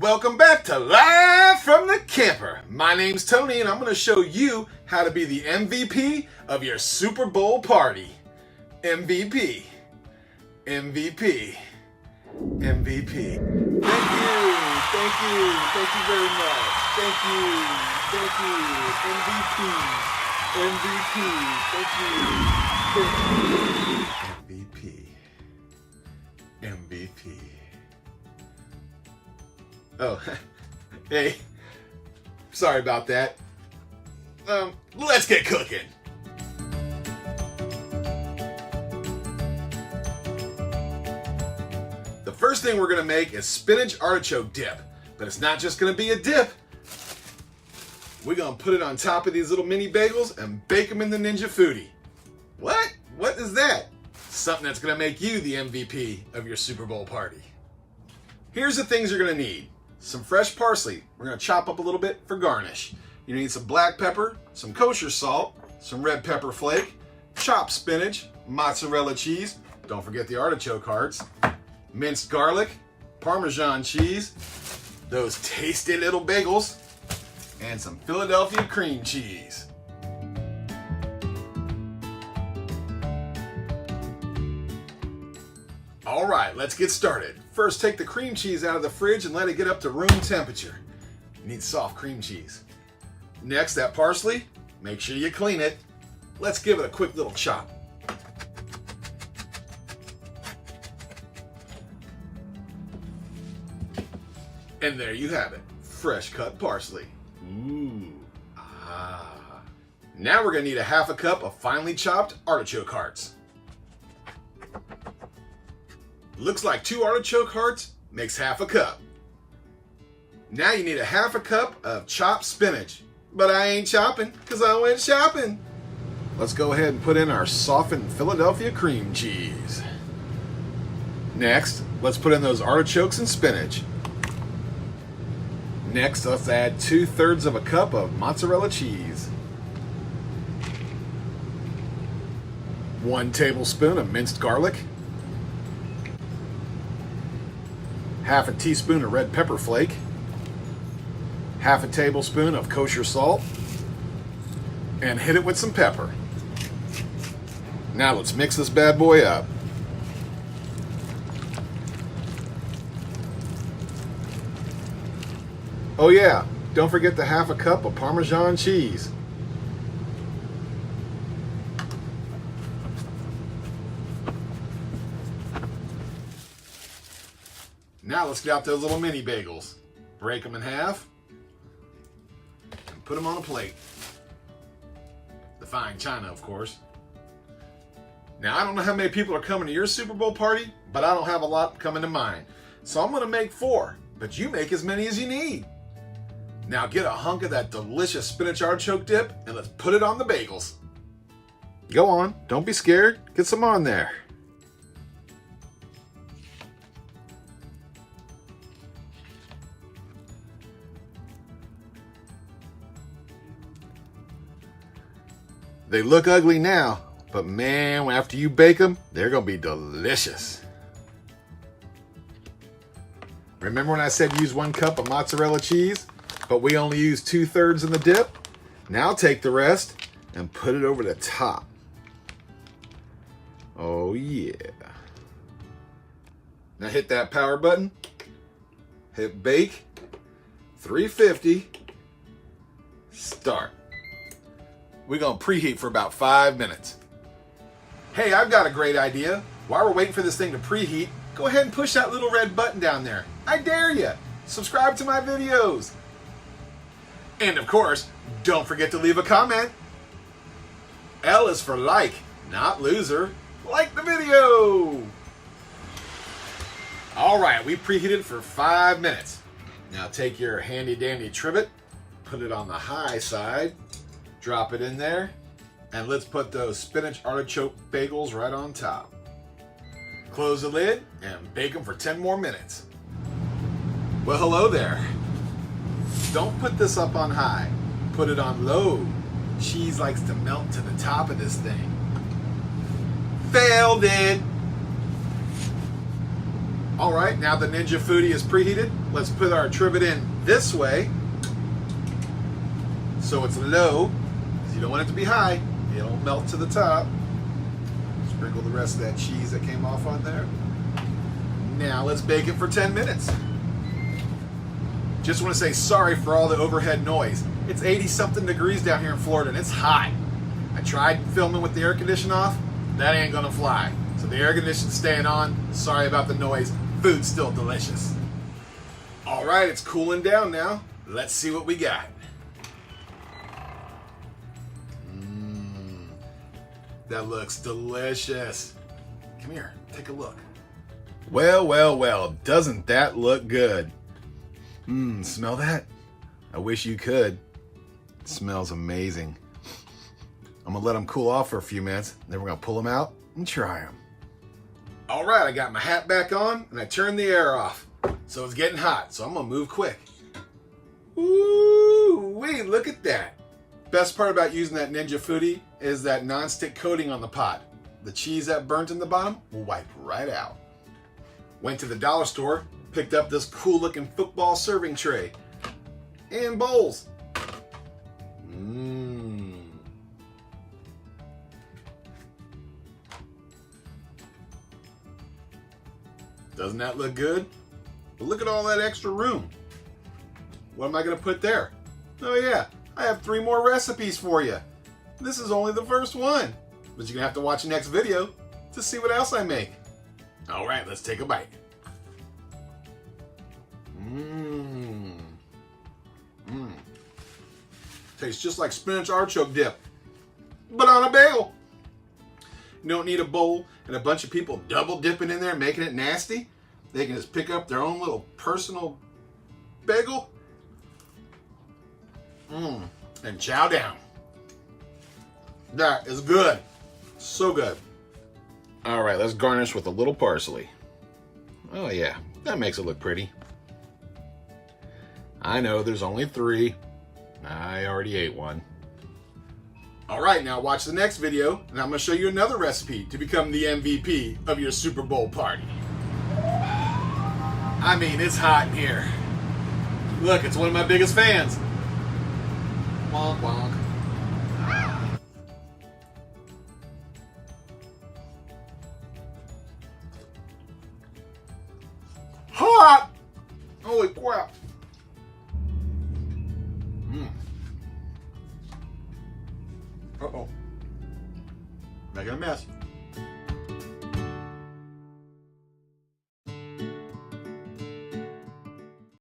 Welcome back to Live from the Camper. My name's Tony and I'm going to show you how to be the MVP of your Super Bowl party. MVP. MVP. MVP. Thank you. Thank you. Thank you very much. Thank you. Thank you. MVP. MVP. Thank you. Thank you. MVP. MVP. Oh, hey, sorry about that. Let's get cooking. The first thing we're gonna make is spinach artichoke dip, but it's not just gonna be a dip. We're gonna put it on top of these little mini bagels and bake them in the Ninja Foodi. What? What is that? Something that's gonna make you the MVP of your Super Bowl party. Here's the things you're gonna need. Some fresh parsley, we're going to chop up a little bit for garnish. You need some black pepper, some kosher salt, some red pepper flake, chopped spinach, mozzarella cheese, don't forget the artichoke hearts, minced garlic, Parmesan cheese, those tasty little bagels, and some Philadelphia cream cheese. All right, let's get started. First, take the cream cheese out of the fridge and let it get up to room temperature. You need soft cream cheese. Next, that parsley, make sure you clean it. Let's give it a quick little chop. And there you have it, fresh cut parsley. Ooh, ah. Now we're gonna need a half a cup of finely chopped artichoke hearts. Looks like 2 artichoke hearts makes half a cup. Now you need a half a cup of chopped spinach. But I ain't chopping because I went shopping. Let's go ahead and put in our softened Philadelphia cream cheese. Next, let's put in those artichokes and spinach. Next, let's add 2/3 of a cup of mozzarella cheese. 1 tablespoon of minced garlic. Half a teaspoon of red pepper flake, half a tablespoon of kosher salt, and hit it with some pepper. Now let's mix this bad boy up. Oh yeah, don't forget the half a cup of Parmesan cheese. Now let's get out those little mini bagels. Break them in half and put them on a plate. The fine china, of course. Now I don't know how many people are coming to your Super Bowl party, but I don't have a lot coming to mine. So I'm gonna make 4, but you make as many as you need. Now get a hunk of that delicious spinach artichoke dip and let's put it on the bagels. Go on, don't be scared, get some on there. They look ugly now, but man, after you bake them, they're gonna be delicious. Remember when I said use 1 cup of mozzarella cheese, but we only use 2/3 in the dip? Now take the rest and put it over the top. Oh yeah. Now hit that power button, hit bake, 350, start. We're gonna preheat for about 5 minutes. Hey, I've got a great idea. While we're waiting for this thing to preheat, go ahead and push that little red button down there. I dare you. Subscribe to my videos. And of course, don't forget to leave a comment. L is for like, not loser. Like the video. All right, we preheated for 5 minutes. Now take your handy dandy trivet, put it on the high side, drop it in there, and let's put those spinach artichoke bagels right on top. Close the lid and bake them for 10 more minutes. Well, hello there. Don't put this up on high. Put it on low. Cheese likes to melt to the top of this thing. Failed it. All right, now the Ninja Foodi is preheated. Let's put our trivet in this way so it's low, because you don't want it to be high. It'll melt to the top. Sprinkle the rest of that cheese that came off on there. Now let's bake it for 10 minutes. Just want to say sorry for all the overhead noise. It's 80-something degrees down here in Florida and it's hot. I tried filming with the air conditioner off. That ain't gonna fly. So the air conditioner's staying on. Sorry about the noise. Food's still delicious. All right, it's cooling down now. Let's see what we got. That looks delicious. Come here, take a look. Well, well, well, doesn't that look good? Smell that? I wish you could. It smells amazing. I'm gonna let them cool off for a few minutes, then we're gonna pull them out and try them. All right, I got my hat back on and I turned the air off. So it's getting hot, so I'm gonna move quick. Ooh, wait, look at that. Best part about using that Ninja Foodi is that non-stick coating on the pot. The cheese that burnt in the bottom will wipe right out. Went to the dollar store, picked up this cool looking football serving tray and bowls. Doesn't that look good? But look at all that extra room. What am I gonna put there? Oh yeah, I have 3 more recipes for you. This is only the first one, but you're gonna have to watch the next video to see what else I make. All right, let's take a bite. Tastes just like spinach artichoke dip, but on a bagel. You don't need a bowl and a bunch of people double dipping in there, making it nasty. They can just pick up their own little personal bagel and chow down. That is good. So good. All right, let's garnish with a little parsley. Oh yeah, that makes it look pretty. I know there's only 3. I already ate one. All right, now watch the next video, and I'm gonna show you another recipe to become the MVP of your Super Bowl party. I mean, it's hot in here. Look, it's one of my biggest fans. Wonk, wonk. Hot! Holy crap. Uh-oh. Making a mess.